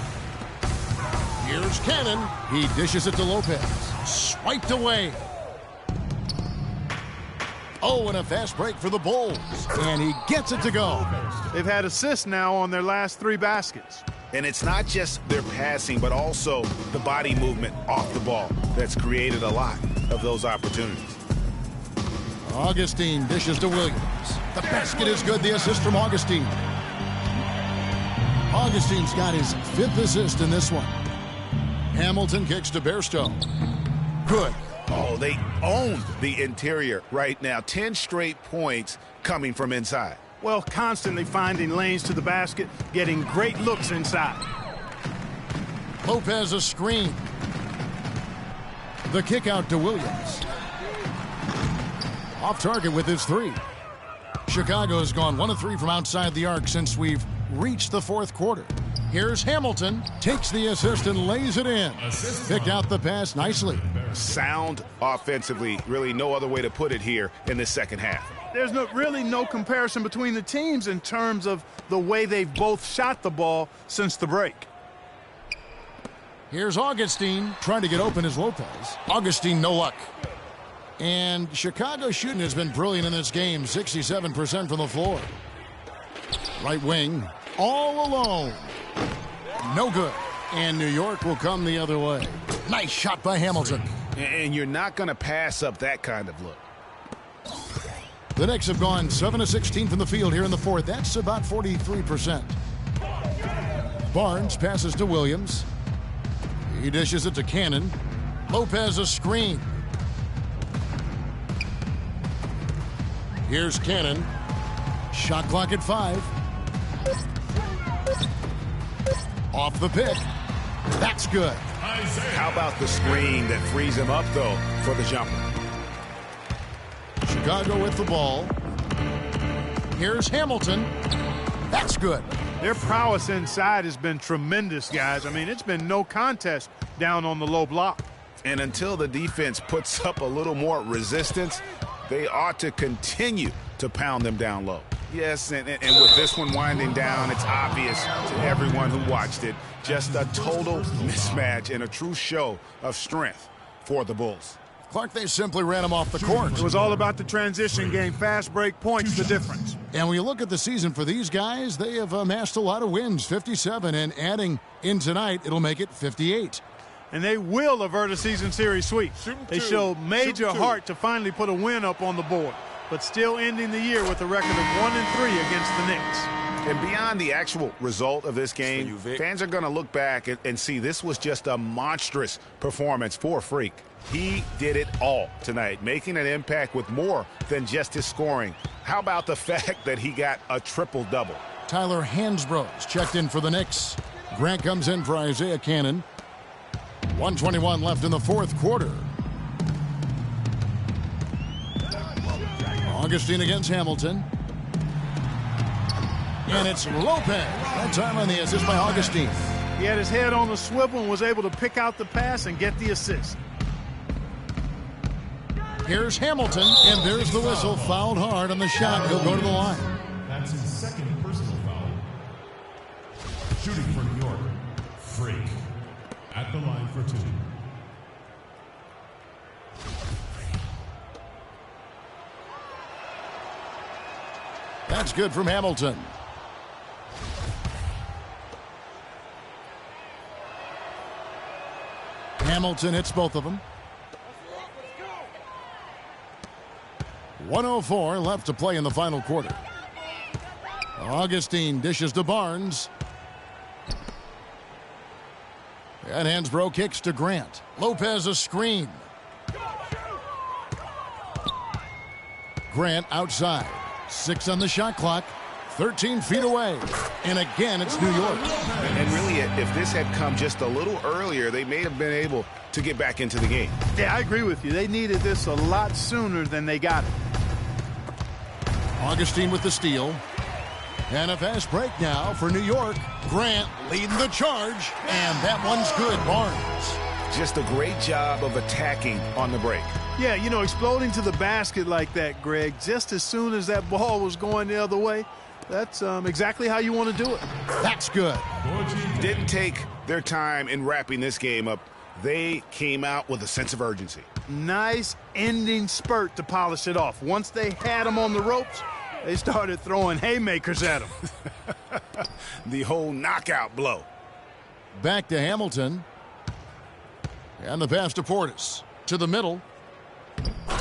Here's Cannon. He dishes it to Lopez. Swiped away. Oh, and a fast break for the Bulls. And he gets it to go. They've had assists now on their last 3 baskets. And it's not just their passing, but also the body movement off the ball that's created a lot of those opportunities. Augustine dishes to Williams. The basket is good. The assist from Augustine. Augustine's got his 5th assist in this one. Hamilton kicks to Bairstow. Good. Oh, they own the interior right now. 10 straight points coming from inside. Well, constantly finding lanes to the basket, getting great looks inside. Lopez a screen. The kick out to Williams. Off target with his 3. Chicago's gone 1 of 3 from outside the arc since we've reached the 4th quarter. Here's Hamilton, takes the assist and lays it in. Picked out the pass nicely. Sound offensively, really no other way to put it here in the second half. There's really no comparison between the teams in terms of the way they've both shot the ball since the break. Here's Augustine trying to get open as Lopez. Augustine, no luck. And Chicago's shooting has been brilliant in this game, 67% from the floor. Right wing, all alone. No good. And New York will come the other way. Nice shot by Hamilton. And you're not going to pass up that kind of look. The Knicks have gone 7 of 16 from the field here in the 4th. That's about 43%. Barnes passes to Williams. He dishes it to Cannon. Lopez a screen. Here's Cannon. Shot clock at 5. Off the pick. That's good. How about the screen that frees him up, though, for the jumper? Chicago with the ball. Here's Hamilton. That's good. Their prowess inside has been tremendous, guys. I mean, it's been no contest down on the low block. And until the defense puts up a little more resistance, they ought to continue to pound them down low. Yes, and with this one winding down, it's obvious to everyone who watched it. Just a total mismatch and a true show of strength for the Bulls. Clark, they simply ran him off the court. It was all about the transition game. Fast break points, the difference. And when you look at the season for these guys, they have amassed a lot of wins, 57, and adding in tonight, it'll make it 58. And they will avert a season series sweep. They show major heart to finally put a win up on the board, but still ending the year with a record of 1-3 against the Knicks. And beyond the actual result of this game, fans are going to look back and see this was just a monstrous performance for Freak. He did it all tonight, making an impact with more than just his scoring. How about the fact that he got a triple-double? Tyler Hansbrough's checked in for the Knicks. Grant comes in for Isaiah Cannon. 1:21 left in the 4th quarter. Augustine against Hamilton. And it's Lopez. That time on the assist by Augustine. He had his head on the swivel and was able to pick out the pass and get the assist. Here's Hamilton, and there's the whistle. Fouled hard on the shot. He'll go to the line. That's his second personal foul. Shooting for New York, Freak. At the line for 2. That's good from Hamilton. Hamilton hits both of them. 1:04 left to play in the final quarter. Augustine dishes to Barnes. And Hansbrough kicks to Grant. Lopez a screen. Grant outside. 6 on the shot clock. 13 feet away. And again, it's New York. And really, if this had come just a little earlier, they may have been able to get back into the game. Yeah, I agree with you. They needed this a lot sooner than they got it. Augustine with the steal. And a fast break now for New York. Grant leading the charge. And that one's good. Barnes. Just a great job of attacking on the break. Yeah, you know, exploding to the basket like that, Greg, just as soon as that ball was going the other way, that's exactly how you want to do it. That's good. Didn't take their time in wrapping this game up. They came out with a sense of urgency. Nice ending spurt to polish it off. Once they had them on the ropes, they started throwing haymakers at them. The whole knockout blow. Back to Hamilton. And the pass to Portis. To the middle.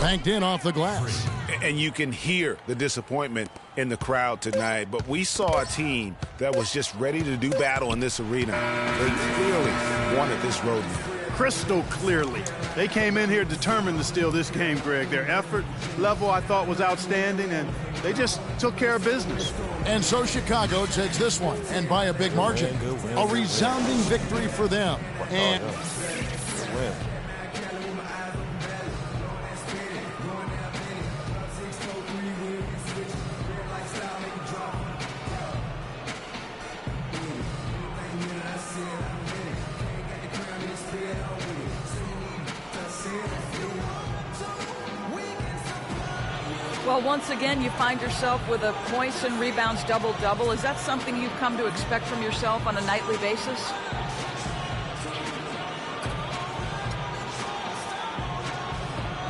Banked in off the glass. And you can hear the disappointment in the crowd tonight. But we saw a team that was just ready to do battle in this arena. They clearly wanted this road win. Crystal clearly. They came in here determined to steal this game, Greg. Their effort level, I thought, was outstanding, and they just took care of business. And so Chicago takes this one, and by a big margin. A resounding victory for them. And Well, once again, you find yourself with a points and rebounds double-double. Is that something you've come to expect from yourself on a nightly basis?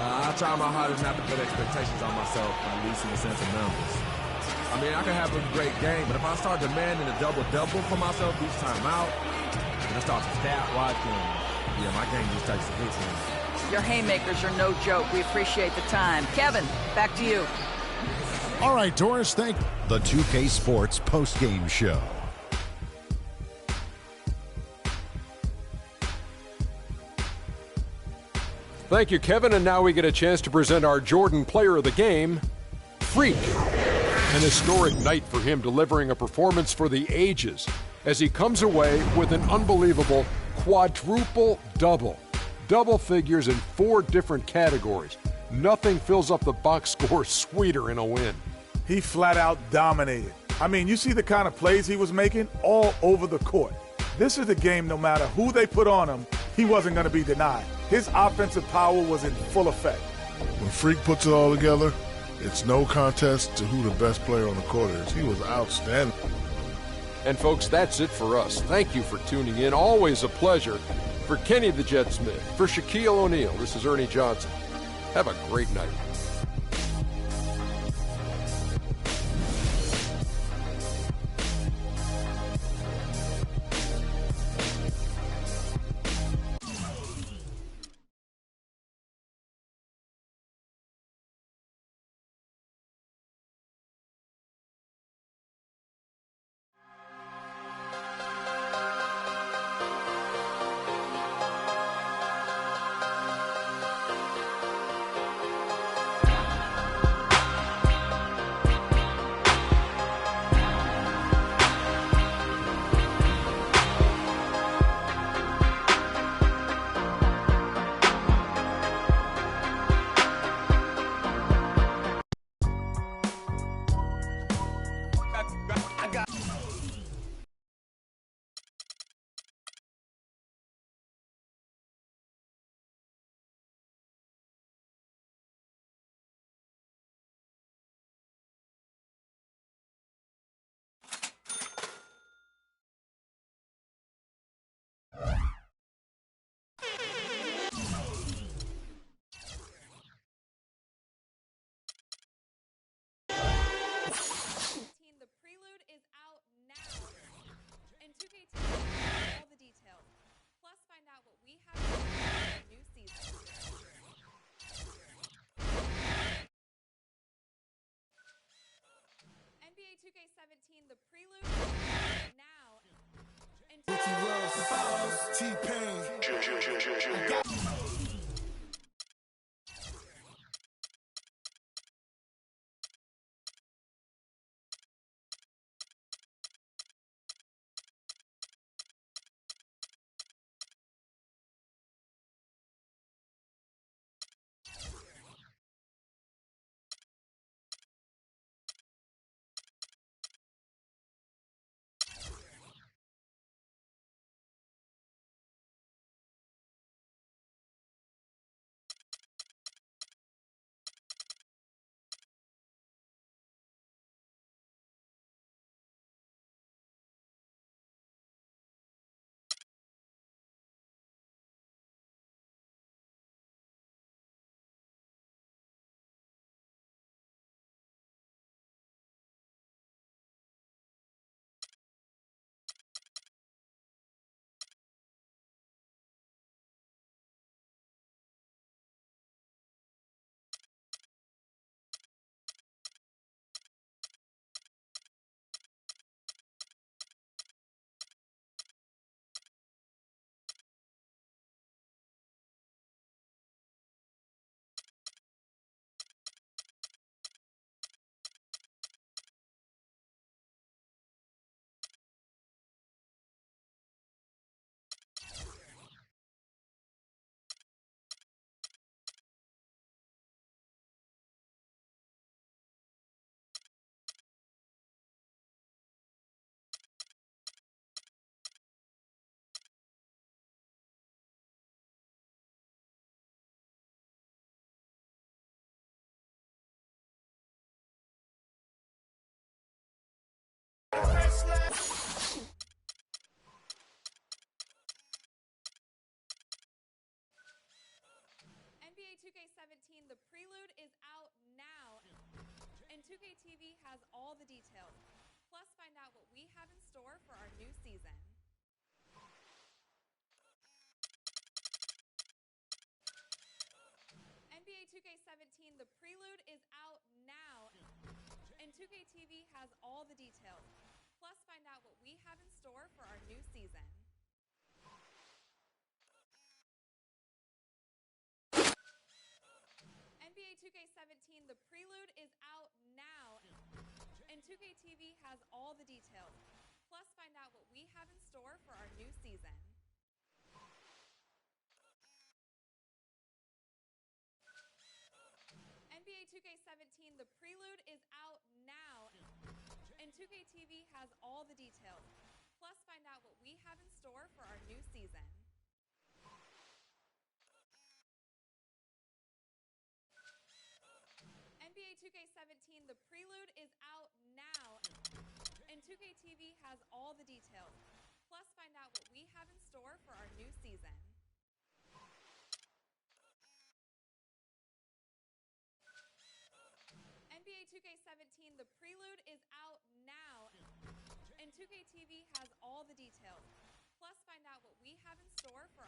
I try my hardest not to put expectations on myself, at least in the sense of numbers. I mean, I can have a great game, but if I start demanding a double-double for myself each time out, and I start to stat watch, and yeah, my game just takes a hit. Your haymakers are no joke. We appreciate the time. Kevin, back to you. All right, Doris, thank you. The 2K Sports postgame show. Thank you, Kevin. And now we get a chance to present our Jordan Player of the Game, Freak. An historic night for him, delivering a performance for the ages as he comes away with an unbelievable quadruple double. Double figures in 4 different categories. Nothing fills up the box score sweeter in a win. He flat out dominated. I mean, you see the kind of plays he was making all over the court. This is a game, no matter who they put on him, he wasn't going to be denied. His offensive power was in full effect. When Freak puts it all together, it's no contest to who the best player on the court is. He was outstanding. And folks, that's it for us. Thank you for tuning in. Always a pleasure. For Kenny the Jet Smith, for Shaquille O'Neal, this is Ernie Johnson. Have a great night. 2K17, the prelude is now. And T-Pain. NBA 2K17, the prelude is out now, and 2K TV has all the details. Plus, find out what we have in store for our new season. NBA 2K17, the prelude is out now, and 2K TV has all the details. Plus, find out what we have in store for our new season. NBA 2K17, the prelude is out now, and 2K TV has all the details. Plus, find out what we have in store for our new season. NBA 2K17, the prelude is out now, and 2K TV has all the details. Plus, find out what we have in store for our new season. NBA 2K17, the prelude is out now, and 2K TV has all the details. Plus, find out what we have in store for our new season. NBA 2K17, the prelude is out now, and 2K TV has all the details. Plus, find out what we have in store for